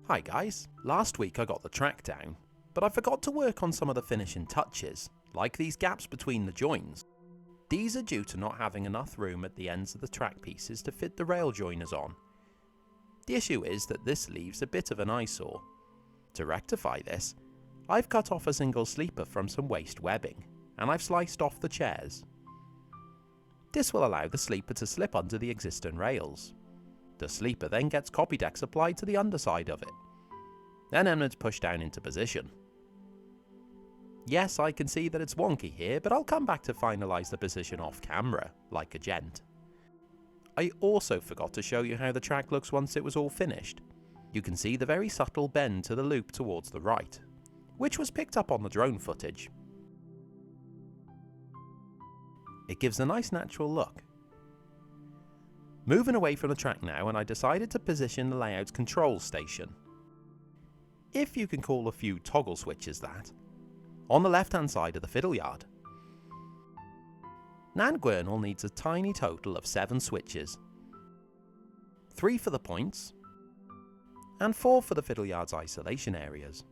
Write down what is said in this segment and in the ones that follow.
Hi guys, last week I got the track down, but I forgot to work on some of the finishing touches, like these gaps between the joins. These are due to not having enough room at the ends of the track pieces to fit the rail joiners on. The issue is that this leaves a bit of an eyesore. To rectify this, I've cut off a single sleeper from some waste webbing, and I've sliced off the chairs. This will allow the sleeper to slip under the existing rails. The sleeper then gets copy decks applied to the underside of it. Then it's pushed down into position. Yes, I can see that it's wonky here, but I'll come back to finalise the position off camera, like a gent. I also forgot to show you how the track looks once it was all finished. You can see the very subtle bend to the loop towards the right, which was picked up on the drone footage. It gives a nice natural look. Moving away from the track now, and I decided to position the layout's control station, if you can call a few toggle switches that, on the left hand side of the fiddle yard. Nan Gwernal needs a tiny total of 7 switches, 3 for the points, and 4 for the fiddle yard's isolation areas.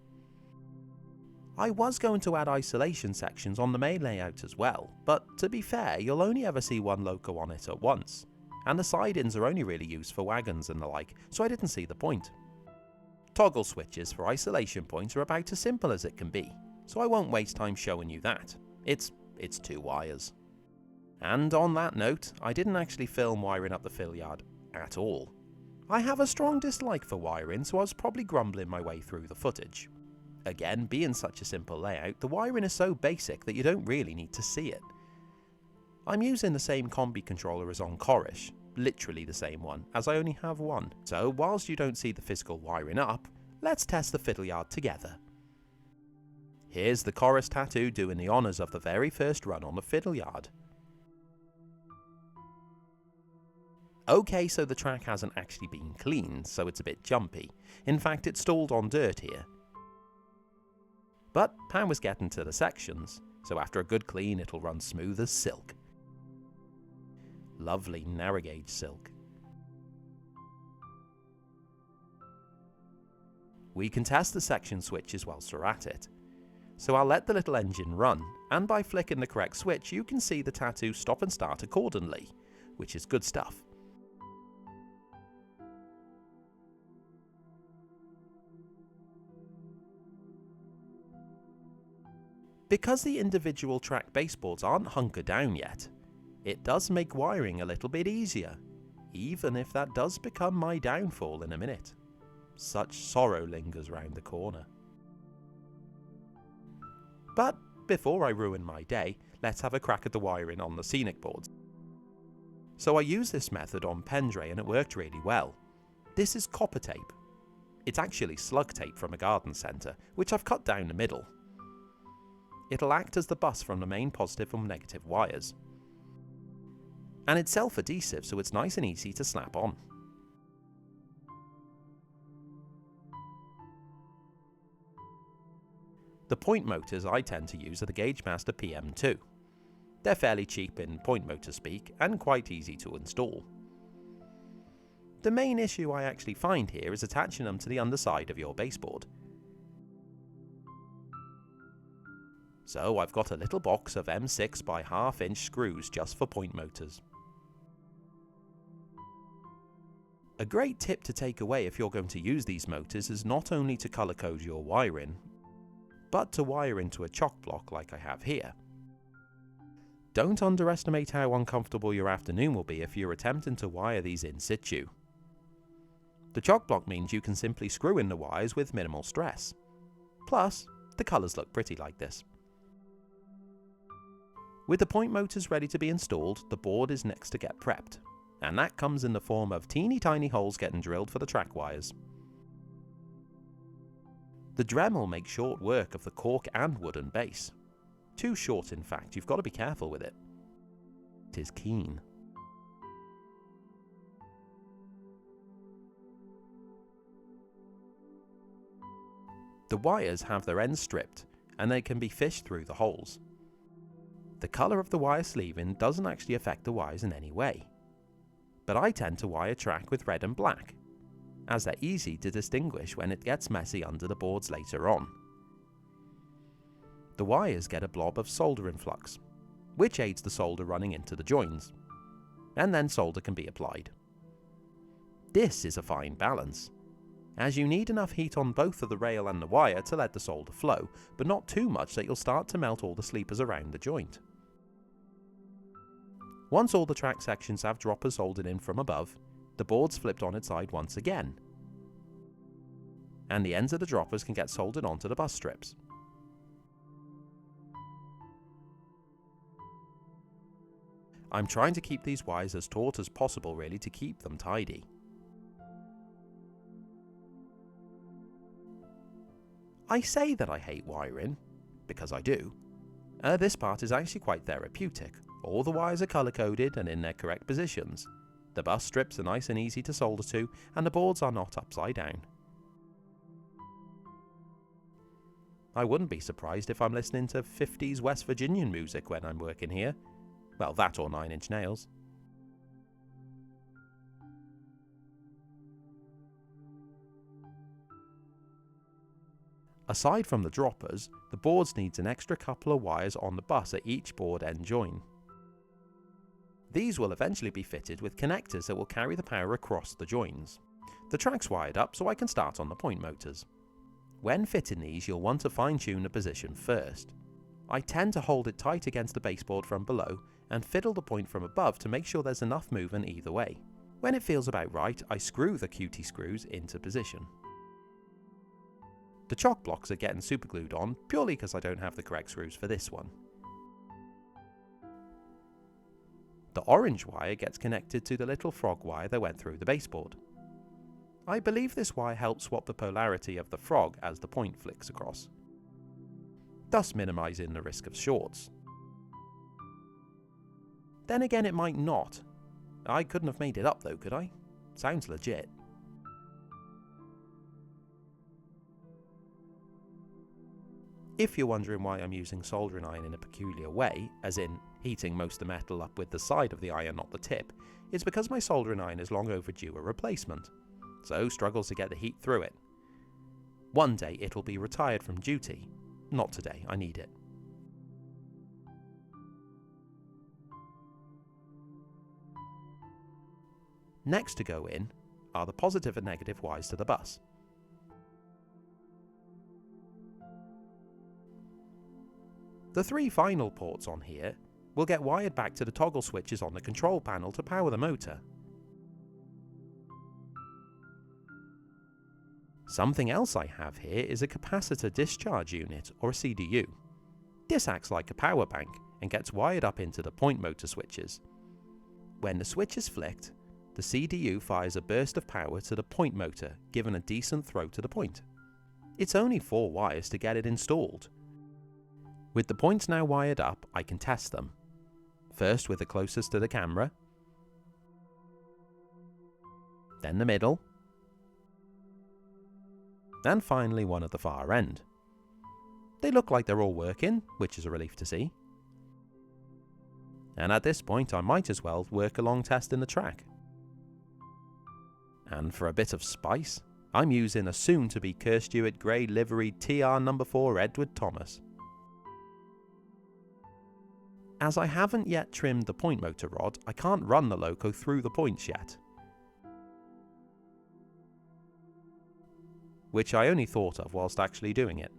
I was going to add isolation sections on the main layout as well, but to be fair, you'll only ever see one loco on it at once, and the side-ins are only really used for wagons and the like, so I didn't see the point. Toggle switches for isolation points are about as simple as it can be, so I won't waste time showing you that. It's 2 wires. And on that note, I didn't actually film wiring up the fiddle yard at all. I have a strong dislike for wiring, so I was probably grumbling my way through the footage. Again, being such a simple layout, the wiring is so basic that you don't really need to see it. I'm using the same combi controller as on Corris, literally the same one, as I only have one. So whilst you don't see the physical wiring up, let's test the fiddle yard together. Here's the Corris tattoo doing the honours of the very first run on the fiddle yard. Okay, so the track hasn't actually been cleaned, so it's a bit jumpy. In fact, it's stalled on dirt here. But Pam was getting to the sections, so after a good clean it'll run smooth as silk. Lovely narrow gauge silk. We can test the section switches whilst we're at it. So I'll let the little engine run, and by flicking the correct switch you can see the tattoo stop and start accordingly, which is good stuff. Because the individual track baseboards aren't hunkered down yet, it does make wiring a little bit easier, even if that does become my downfall in a minute. Such sorrow lingers round the corner. But before I ruin my day, let's have a crack at the wiring on the scenic boards. So I used this method on Pendray and it worked really well. This is copper tape. It's actually slug tape from a garden centre, which I've cut down the middle. It'll act as the bus from the main positive and negative wires. And it's self-adhesive, so it's nice and easy to snap on. The point motors I tend to use are the Gagemaster PM2. They're fairly cheap in point motor speak and quite easy to install. The main issue I actually find here is attaching them to the underside of your baseboard. So I've got a little box of M6 by ½ inch screws just for point motors. A great tip to take away if you're going to use these motors is not only to colour code your wiring, but to wire into a chock block like I have here. Don't underestimate how uncomfortable your afternoon will be if you're attempting to wire these in situ. The chock block means you can simply screw in the wires with minimal stress. Plus, the colours look pretty like this. With the point motors ready to be installed, the board is next to get prepped, and that comes in the form of teeny tiny holes getting drilled for the track wires. The Dremel makes short work of the cork and wooden base. Too short in fact, you've got to be careful with it. It is keen. The wires have their ends stripped, and they can be fished through the holes. The colour of the wire sleeving doesn't actually affect the wires in any way, but I tend to wire track with red and black, as they're easy to distinguish when it gets messy under the boards later on. The wires get a blob of soldering flux, which aids the solder running into the joins, and then solder can be applied. This is a fine balance, as you need enough heat on both of the rail and the wire to let the solder flow, but not too much that you'll start to melt all the sleepers around the joint. Once all the track sections have droppers soldered in from above, the board's flipped on its side once again, and the ends of the droppers can get soldered onto the bus strips. I'm trying to keep these wires as taut as possible really to keep them tidy. I say that I hate wiring, because I do. This part is actually quite therapeutic. All the wires are colour coded and in their correct positions. The bus strips are nice and easy to solder to, and the boards are not upside down. I wouldn't be surprised if I'm listening to 50s West Virginian music when I'm working here. Well, that or 9 Inch Nails. Aside from the droppers, the boards needs an extra couple of wires on the bus at each board end join. These will eventually be fitted with connectors that will carry the power across the joins. The track's wired up so I can start on the point motors. When fitting these, you'll want to fine tune the position first. I tend to hold it tight against the baseboard from below and fiddle the point from above to make sure there's enough movement either way. When it feels about right, I screw the QT screws into position. The chock blocks are getting superglued on purely because I don't have the correct screws for this one. The orange wire gets connected to the little frog wire that went through the baseboard. I believe this wire helps swap the polarity of the frog as the point flicks across, thus minimising the risk of shorts. Then again, it might not. I couldn't have made it up though, could I? Sounds legit. If you're wondering why I'm using soldering iron in a peculiar way, as in heating most of the metal up with the side of the iron, not the tip, it's because my soldering iron is long overdue a replacement, so struggles to get the heat through it. One day it'll be retired from duty. Not today, I need it. Next to go in are the positive and negative wires to the bus. The 3 final ports on here will get wired back to the toggle switches on the control panel to power the motor. Something else I have here is a capacitor discharge unit, or a CDU. This acts like a power bank and gets wired up into the point motor switches. When the switch is flicked, the CDU fires a burst of power to the point motor, giving a decent throw to the point. It's only 4 wires to get it installed. With the points now wired up, I can test them. First with the closest to the camera, then the middle, and finally one at the far end. They look like they're all working, which is a relief to see. And at this point I might as well work along testing the track. And for a bit of spice, I'm using a soon-to-be Kerr Stewart grey liveried TR No. 4 Edward Thomas. As I haven't yet trimmed the point motor rod, I can't run the loco through the points yet, which I only thought of whilst actually doing it.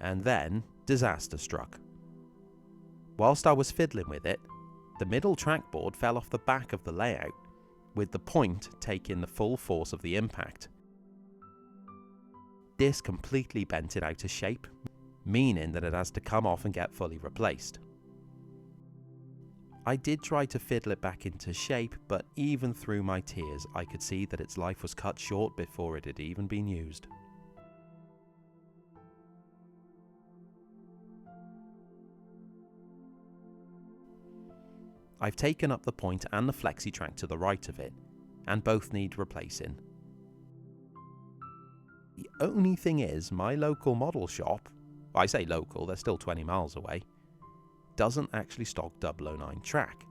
And then disaster struck. Whilst I was fiddling with it, the middle trackboard fell off the back of the layout, with the point taking the full force of the impact. This completely bent it out of shape, meaning that it has to come off and get fully replaced. I did try to fiddle it back into shape, but even through my tears I could see that its life was cut short before it had even been used. I've taken up the point and the flexi track to the right of it, and both need replacing. The only thing is, my local model shop, I say local, they're still 20 miles away, doesn't actually stock 009 track.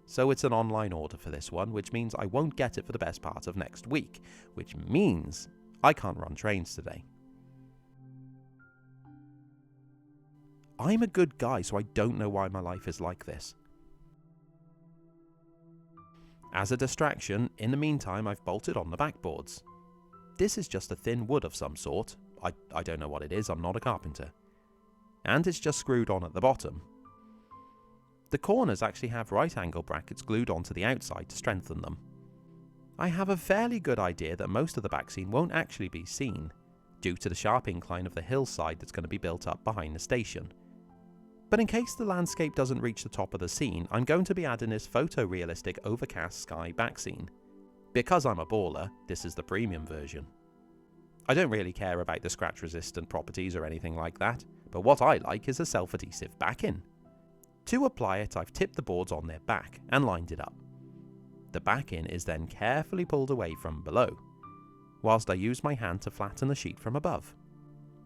So it's an online order for this one, which means I won't get it for the best part of next week, which means I can't run trains today. I'm a good guy, so I don't know why my life is like this. As a distraction, in the meantime, I've bolted on the backboards. This is just a thin wood of some sort. I don't know what it is, I'm not a carpenter. And it's just screwed on at the bottom. The corners actually have right angle brackets glued onto the outside to strengthen them. I have a fairly good idea that most of the back scene won't actually be seen, due to the sharp incline of the hillside that's going to be built up behind the station. But in case the landscape doesn't reach the top of the scene, I'm going to be adding this photorealistic overcast sky back scene. Because I'm a baller, this is the premium version. I don't really care about the scratch resistant properties or anything like that, but what I like is a self-adhesive backing. To apply it, I've tipped the boards on their back and lined it up. The backing is then carefully pulled away from below, whilst I use my hand to flatten the sheet from above.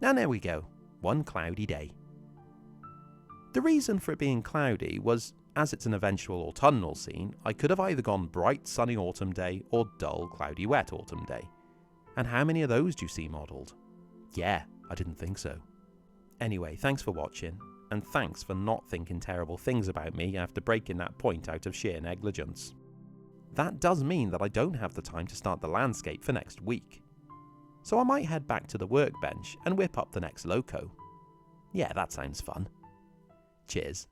And there we go, one cloudy day. The reason for it being cloudy was, as it's an eventual autumnal scene, I could have either gone bright sunny autumn day or dull cloudy wet autumn day. And how many of those do you see modelled? Yeah, I didn't think so. Anyway, thanks for watching, and thanks for not thinking terrible things about me after breaking that point out of sheer negligence. That does mean that I don't have the time to start the landscape for next week. So I might head back to the workbench and whip up the next loco. Yeah, that sounds fun. Cheers.